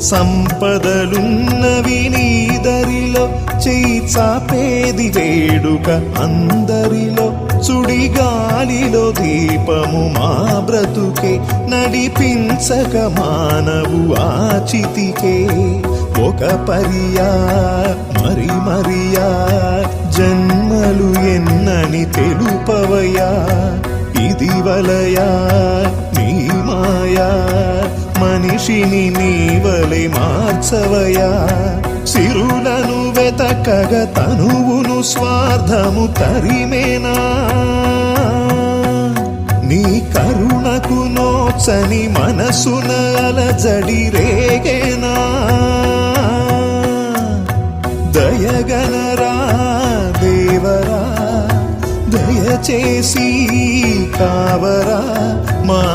సంపదలున్నవి నీదరిలో చేయి చాపేది వేడుక అందరిలో సుడిగాలిలో దీపము మా బ్రతుకే నడిపించక మానవు ఆచితికే ఒక మరియా మరి మరియా జన్మలు ఎన్నని తెలుపవయా ఇది వలయా నీ మాయా మనిషిని నీవలె మార్చవయా సిరులను వెతకగ తనువును స్వార్థము తరిమేనా నీ కరుణకు నోచని మనసున అలజడి రేగేనా దయగనరా దేవరా దయచేసి కావరా మా